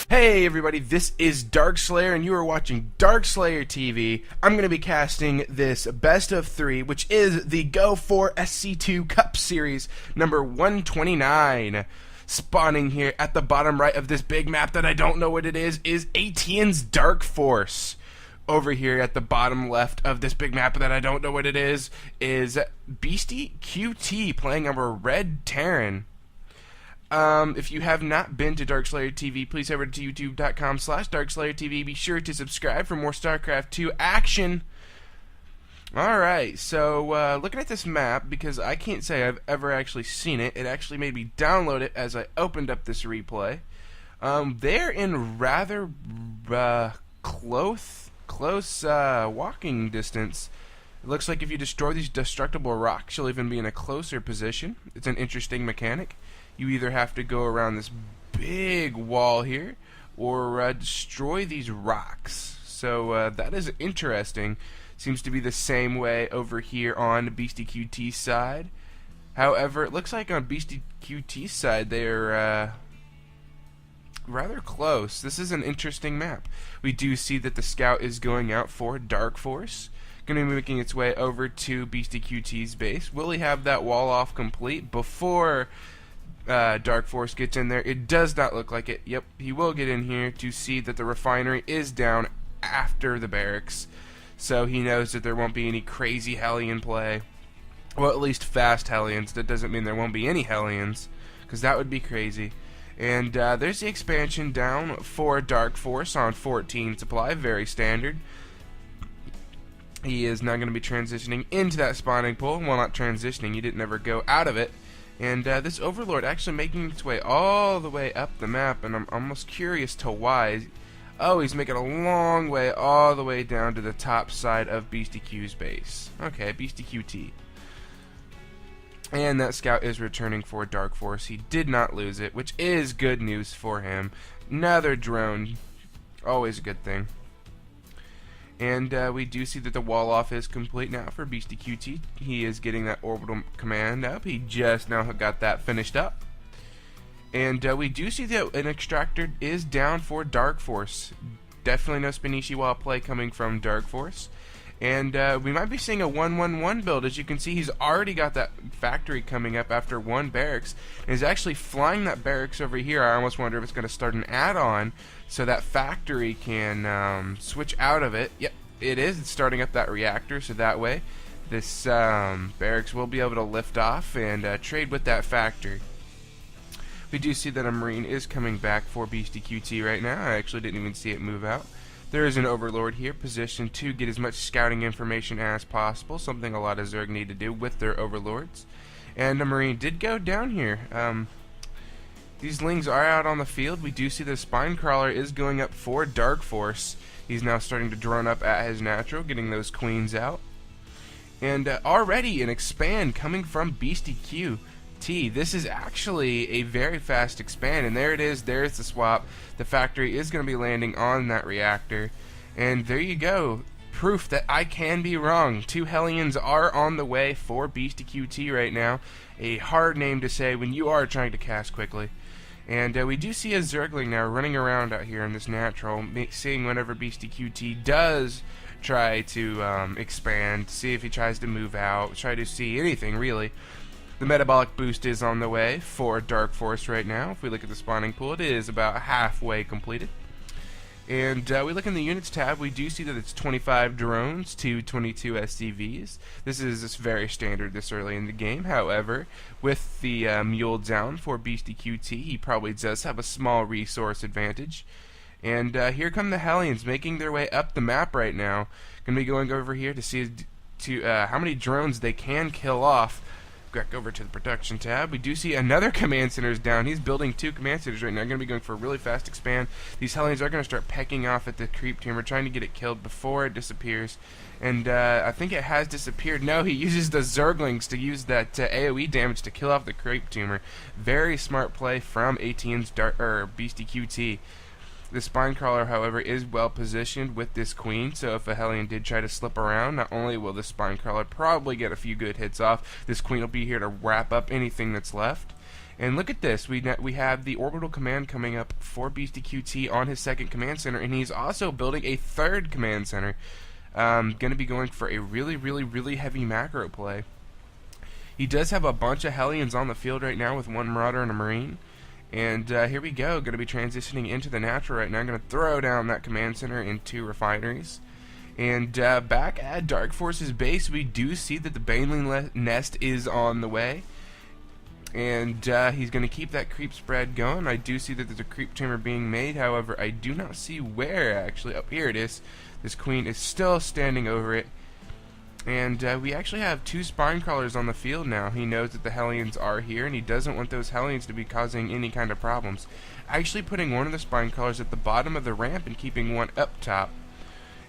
Hey everybody, this is Darkslayer and you are watching Darkslayer TV. I'm going to be casting this best of 3, which is the Go4SC2 Cup Series number 129. Spawning here at the bottom right of this big map that I don't know what it is aTnDarKFoRcE. Over here at the bottom left of this big map that I don't know what it is Beastyqt playing our Red Terran. If you have not been to Darkslayer TV, please head over to youtube.com/Darkslayer TV. Be sure to subscribe for more StarCraft 2 action. Alright, so looking at this map, because I can't say I've ever actually seen it, it actually made me download it as I opened up this replay. They're in rather close walking distance. It looks like if you destroy these destructible rocks, you'll even be in a closer position. It's an interesting mechanic. You either have to go around this big wall here or destroy these rocks. So that is interesting. Seems to be the same way over here on Beastyqt's side. However, it looks like on Beastyqt's side they're rather close. This is an interesting map. We do see that the scout is going out for DarkFoRcE. Going to be making its way over to Beastyqt's base. Will he have that wall off complete before DarkFoRcE gets in there? It does not look like it. Yep, he will get in here to see that the refinery is down after the barracks, so he knows that there won't be any crazy Hellion play. Well, at least fast Hellions. That doesn't mean there won't be any Hellions, because that would be crazy. And there's the expansion down for DarkFoRcE on 14 supply, very standard. He is now going to be transitioning into that spawning pool. Well, not transitioning, he didn't ever go out of it. And this Overlord actually making its way all the way up the map, and I'm almost curious to why. Oh, he's making a long way all the way down to the top side of Beastyqt's base. Okay, Beastyqt. And that scout is returning for DarkFoRcE. He did not lose it, which is good news for him. Another drone, always a good thing. And we do see that the wall off is complete now for Beastyqt. He is getting that orbital command up. He just now got that finished up. And we do see that an extractor is down for DarkFoRcE. Definitely no Spinishi play coming from DarkFoRcE. And we might be seeing a 1-1-1 build. As you can see, he's already got that factory coming up after one barracks. And he's actually flying that barracks over here. I almost wonder if it's going to start an add-on so that factory can switch out of it. Yep, it is. It's starting up that reactor, so that way this barracks will be able to lift off and trade with that factory. We do see that a Marine is coming back for Beastyqt right now. I actually didn't even see it move out. There is an Overlord here, positioned to get as much scouting information as possible, something a lot of Zerg need to do with their Overlords. And a Marine did go down here. These Lings are out on the field. We do see the Spine Crawler is going up for DarkFoRcE. He's now starting to drone up at his natural, getting those queens out. And already an expand coming from Beastyqt. This is actually a very fast expand, and there it is. There's the swap. The factory is going to be landing on that reactor, and there you go. Proof that I can be wrong. 2 Hellions are on the way for Beastyqt right now. A hard name to say when you are trying to cast quickly. And we do see a Zergling now running around out here in this natural, seeing whenever Beastyqt does try to expand, see if he tries to move out, try to see anything really. The metabolic boost is on the way for DarkFoRcE right now. If we look at the spawning pool, it is about halfway completed. And we look in the units tab, we do see that it's 25 drones to 22 SCVs. This is very standard this early in the game. However, with the mule down for Beastyqt, he probably does have a small resource advantage. And here come the Hellions making their way up the map right now. Going to be going over here to see how many drones they can kill off. Back over to the production tab. We do see another command center is down. He's building 2 command centers right now. Going to be going for a really fast expand. These Hellions are going to start pecking off at the creep team. We're trying to get it killed before it disappears. And I think it has disappeared. No, he uses the Zerglings to use that AoE damage to kill off the creep tumor. Very smart play from Beastyqt. The Spine Crawler, however, is well positioned with this queen, so if a Hellion did try to slip around, not only will the Spine Crawler probably get a few good hits off, this queen will be here to wrap up anything that's left. And look at this, we have the orbital command coming up for Beastyqt on his second command center, and he's also building a third command center. Going to be going for a really heavy macro play. He does have a bunch of Hellions on the field right now with one Marauder and a Marine. And here we go, going to be transitioning into the natural right now. I'm going to throw down that command center in 2 refineries. And back at aTnDarKFoRcE's base, we do see that the Baneling nest is on the way. And he's going to keep that creep spread going. I do see that there's a creep chamber being made. However, I do not see where, actually. Oh, here it is. This queen is still standing over it. And we actually have 2 spine crawlers on the field now. He knows that the Hellions are here, and he doesn't want those Hellions to be causing any kind of problems. Actually putting one of the spine crawlers at the bottom of the ramp and keeping one up top.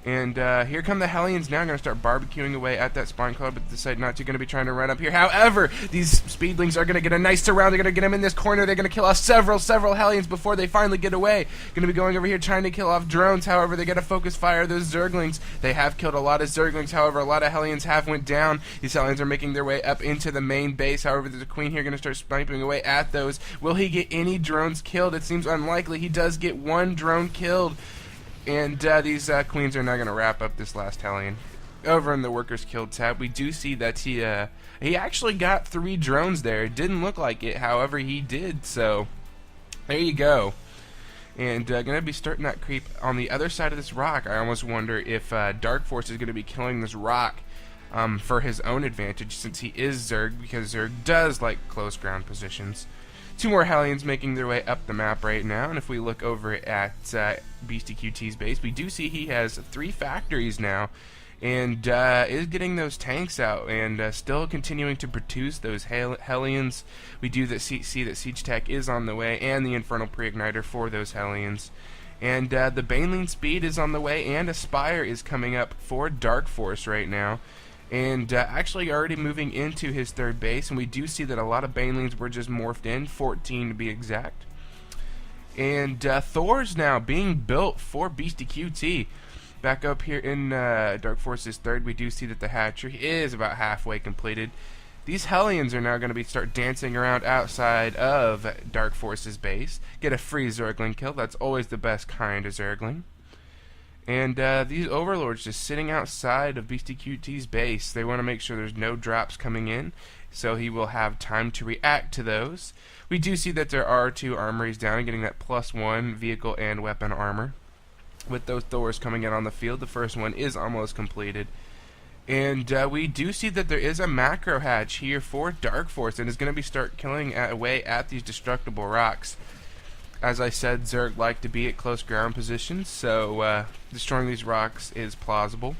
And here come the Hellions now, going to start barbecuing away at that spine crawler, but decide not to, going to be trying to run up here. However, these speedlings are going to get a nice surround. They're going to get him in this corner. They're going to kill off several Hellions before they finally get away. Going to be going over here trying to kill off drones. However, they get a focus fire. Those Zerglings, they have killed a lot of Zerglings. However, a lot of Hellions have went down. These Hellions are making their way up into the main base. However, there's a queen here going to start sniping away at those. Will he get any drones killed? It seems unlikely. He does get 1 drone killed. And these queens are now going to wrap up this last Hellion. Over in the workers killed tab, we do see that he actually got 3 drones there. It didn't look like it, however, he did. So there you go. And going to be starting that creep on the other side of this rock. I almost wonder if aTnDarKFoRcE is going to be killing this rock for his own advantage, since he is Zerg, because Zerg does like close ground positions. 2 more Hellions making their way up the map right now, and if we look over at Beastyqt's base, we do see he has 3 factories now, and is getting those tanks out, and still continuing to produce those Hellions. We do see that Siege Tech is on the way, and the Infernal Pre-Igniter for those Hellions. And the Baneling Speed is on the way, and Aspire is coming up for aTnDarKFoRcE right now. And actually already moving into his 3rd base, and we do see that a lot of Banelings were just morphed in, 14 to be exact. And Thor's now being built for Beastyqt. Back up here in aTnDarKFoRcE's 3rd, we do see that the hatchery is about halfway completed. These Hellions are now going to start dancing around outside of aTnDarKFoRcE's base. Get a free Zergling kill, that's always the best kind of Zergling. And these overlords just sitting outside of Beastyqt's base. They want to make sure there's no drops coming in, so he will have time to react to those. We do see that there are 2 armories down, getting that +1 vehicle and weapon armor. With those Thors coming in on the field, the first one is almost completed. And we do see that there is a macro hatch here for aTnDarKFoRcE, and is going to be start killing away at these destructible rocks. As I said, Zerg like to be at close ground positions, so destroying these rocks is plausible.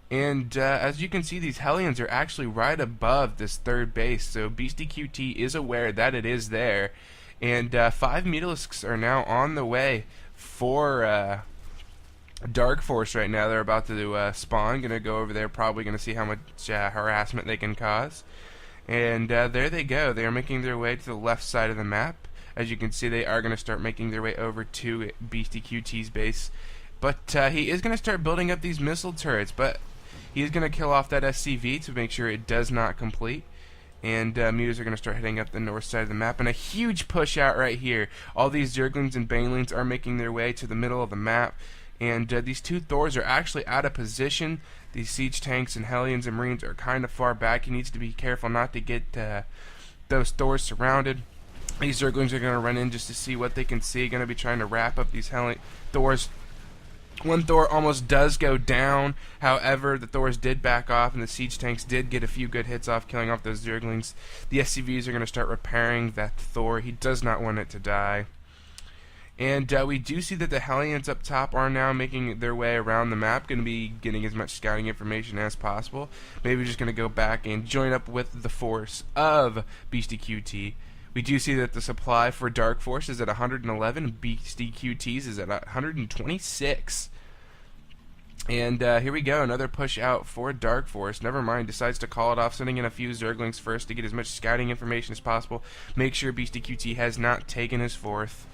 And as you can see, these Hellions are actually right above this 3rd base, so Beastyqt is aware that it is there. And 5 Mutalisks are now on the way for aTnDarKFoRcE right now. They're about to spawn, going to go over there, probably going to see how much harassment they can cause. And there they go. They are making their way to the left side of the map. As you can see, they are going to start making their way over to Beastyqt's base. But he is going to start building up these missile turrets, but he is going to kill off that SCV to make sure it does not complete. And Mutas are going to start heading up the north side of the map. And a huge push out right here. All these Zerglings and Banelings are making their way to the middle of the map. And these 2 Thors are actually out of position. These siege tanks and Hellions and Marines are kind of far back. He needs to be careful not to get those Thors surrounded. These Zerglings are going to run in just to see what they can see. Going to be trying to wrap up these Thors. One Thor almost does go down. However, the Thors did back off, and the siege tanks did get a few good hits off, killing off those Zerglings. The SCVs are going to start repairing that Thor. He does not want it to die. And we do see that the Hellions up top are now making their way around the map, going to be getting as much scouting information as possible. Maybe just going to go back and join up with the force of Beastyqt. We do see that the supply for aTnDarKFoRcE is at 111, Beastyqt's is at 126. And here we go, another push out for aTnDarKFoRcE. Never mind, decides to call it off, sending in a few Zerglings first to get as much scouting information as possible. Make sure Beastyqt has not taken his 4th.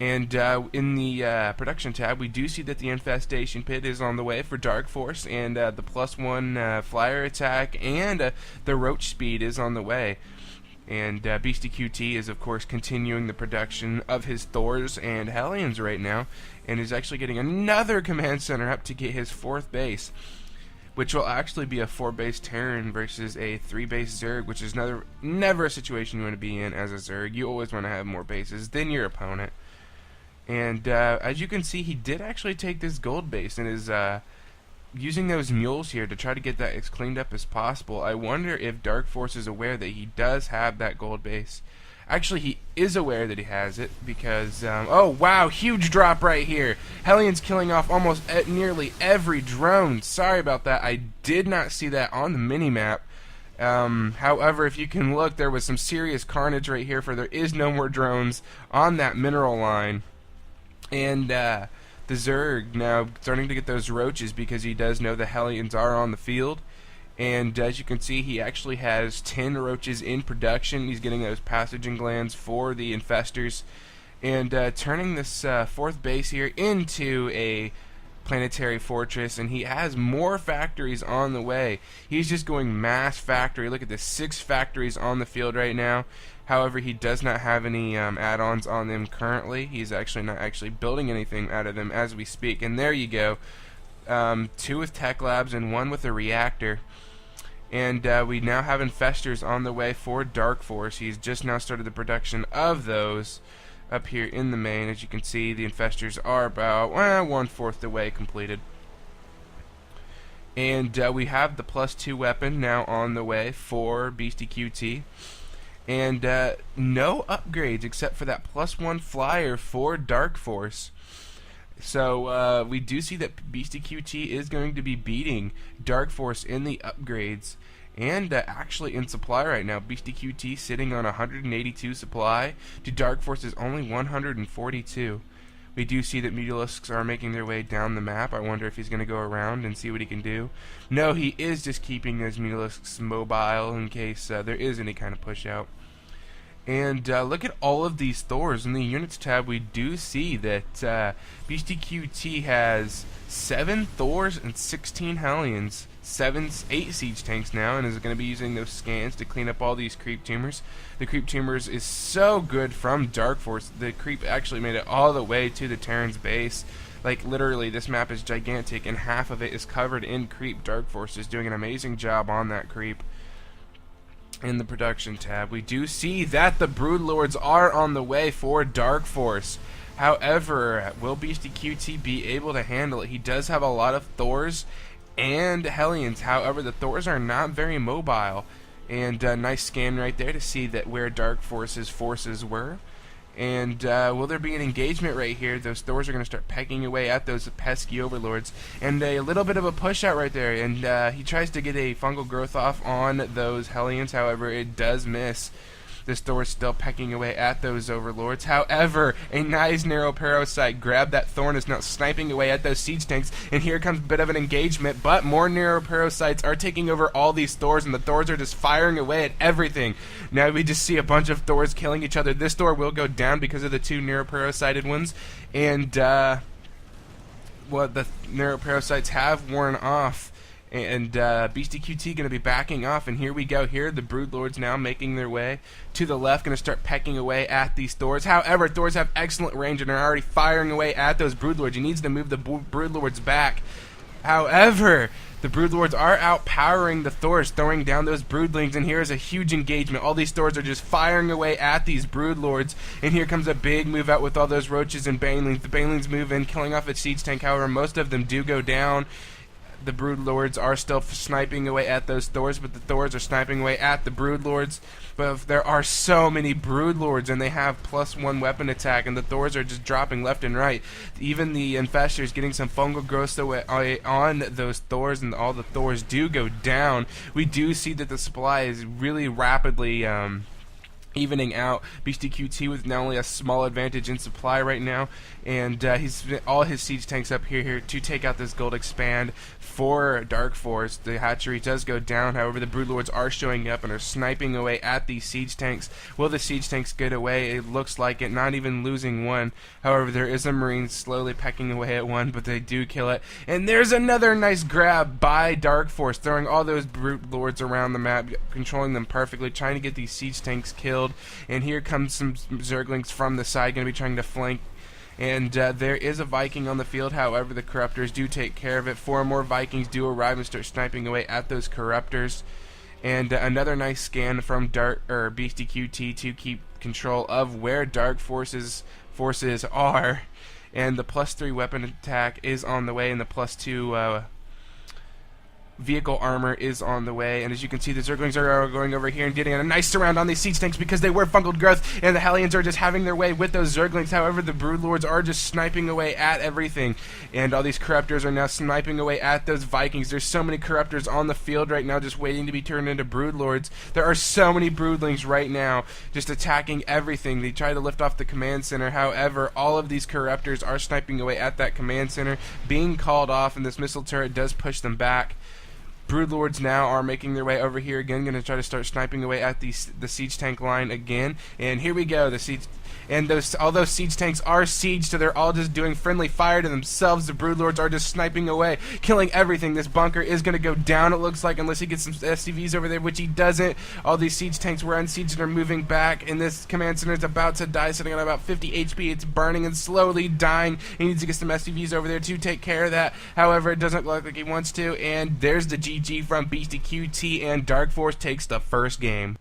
And in the production tab, we do see that the infestation pit is on the way for aTnDarKFoRcE, and the +1 flyer attack and the roach speed is on the way. And Beastyqt is, of course, continuing the production of his Thors and Hellions right now, and is actually getting another command center up to get his 4th base, which will actually be a 4-base Terran versus a 3-base Zerg, which is never a situation you want to be in as a Zerg. You always want to have more bases than your opponent. And as you can see, he did actually take this gold base and is using those mules here to try to get that as cleaned up as possible. I wonder if aTnDarKFoRcE is aware that he does have that gold base. Actually, he is aware that he has it because, oh wow, huge drop right here. Hellions killing off almost nearly every drone. Sorry about that. I did not see that on the minimap. However, if you can look, there was some serious carnage right here, for there is no more drones on that mineral line. And the Zerg now starting to get those roaches because he does know the Hellions are on the field. And as you can see, he actually has 10 roaches in production. He's getting those passaging glands for the infestors. And turning this 4th base here into a planetary fortress, and he has more factories on the way. He's just going mass factory. Look at this, 6 factories on the field right now. However, he does not have any add-ons on them currently. He's actually not building anything out of them as we speak. And there you go, 2 with tech labs and 1 with a reactor. And we now have infestors on the way for aTnDarKFoRcE. He's just now started the production of those up here in the main. As you can see, the infestors are about 1/4 the way completed. And we have the +2 weapon now on the way for Beastyqt. And no upgrades except for that +1 flyer for aTnDarKFoRcE. So we do see that Beastyqt is going to be beating aTnDarKFoRcE in the upgrades, and actually in supply right now. Beastyqt sitting on 182 supply to aTnDarKFoRCE's only 142. We do see that Mutalisks are making their way down the map. I wonder if he's going to go around and see what he can do. No, he is just keeping those Mutalisks mobile in case there is any kind of push out. And look at all of these Thors. In the units tab, we do see that Beastyqt has 7 Thors and 16 Hellions, 8 siege tanks now, and is going to be using those scans to clean up all these creep tumors. The creep tumors is so good from aTnDarKFoRcE. The creep actually made it all the way to the Terran's base. Like, literally, this map is gigantic, and half of it is covered in creep. aTnDarKFoRcE is doing an amazing job on that creep. In the production tab, we do see that the Broodlords are on the way for aTnDarKFoRcE. However, will Beastyqt be able to handle it? He does have a lot of Thors and Hellions. However, the Thors are not very mobile. And nice scan right there to see that where aTnDarKFoRCE's forces were. And will there be an engagement right here? Those Thors are going to start pecking away at those pesky overlords. And a little bit of a push out right there. And he tries to get a fungal growth off on those Hellions. However, it does miss. This Thor is still pecking away at those overlords. However, a nice narrow parasite grabbed that Thorn, is now sniping away at those siege tanks. And here comes a bit of an engagement, but more narrow parasites are taking over all these Thors, and the Thors are just firing away at everything. Now we just see a bunch of Thors killing each other. This Thor will go down because of the 2 narrow parasited ones, and well, the narrow parasites have worn off. And Beastyqt going to be backing off, and here we go. Here, the Broodlords now making their way to the left, going to start pecking away at these Thors. However, Thors have excellent range and are already firing away at those Broodlords. He needs to move the Broodlords back. However, the Broodlords are outpowering the Thors, throwing down those Broodlings, and here is a huge engagement. All these Thors are just firing away at these Broodlords, and here comes a big move out with all those Roaches and Banelings. The Banelings move in, killing off a siege tank. However, most of them do go down. The Broodlords are still sniping away at those Thors, but the Thors are sniping away at the Broodlords. But there are so many Broodlords, and they have +1 weapon attack, and the Thors are just dropping left and right. Even the Infestors getting some fungal growth away on those Thors, and all the Thors do go down. We do see that the supply is really rapidly evening out. Beastyqt with not only a small advantage in supply right now, and he's all his siege tanks up here to take out this gold expand for aTnDarKFoRcE. The hatchery does go down, however the broodlords are showing up and are sniping away at these siege tanks. Will the siege tanks get away? It looks like it, not even losing one. However, there is a marine slowly pecking away at one, but they do kill it. And there's another nice grab by aTnDarKFoRcE, throwing all those broodlords around the map, controlling them perfectly, trying to get these siege tanks killed. And here comes some Zerglings from the side, going to be trying to flank. And there is a Viking on the field, however the Corruptors do take care of it. 4 more Vikings do arrive and start sniping away at those Corruptors. And another nice scan from Beastyqt to keep control of where aTnDarKFoRcE's forces are. And the +3 weapon attack is on the way, and the +2 vehicle armor is on the way. And as you can see, the Zerglings are going over here and getting a nice surround on these siege tanks because they were fungal growth, and the Hellions are just having their way with those Zerglings. However, the broodlords are just sniping away at everything, and all these Corruptors are now sniping away at those Vikings. There's so many Corruptors on the field right now just waiting to be turned into broodlords. There are so many broodlings right now just attacking everything. They try to lift off the command center, however all of these Corruptors are sniping away at that command center, being called off, and this missile turret does push them back. Broodlords now are making their way over here again, going to try to start sniping away at the siege tank line again. And here we go, the siege, and all those siege tanks are sieged, so they're all just doing friendly fire to themselves. The broodlords are just sniping away, killing everything. This bunker is going to go down, it looks like, unless he gets some SCVs over there, which he doesn't. All these siege tanks were unsieged and are moving back, and this command center is about to die, sitting on about 50 HP. It's burning and slowly dying. He needs to get some SCVs over there to take care of that. However, it doesn't look like he wants to, and there's the GG from Beastyqt, and aTnDarKFoRcE takes the first game.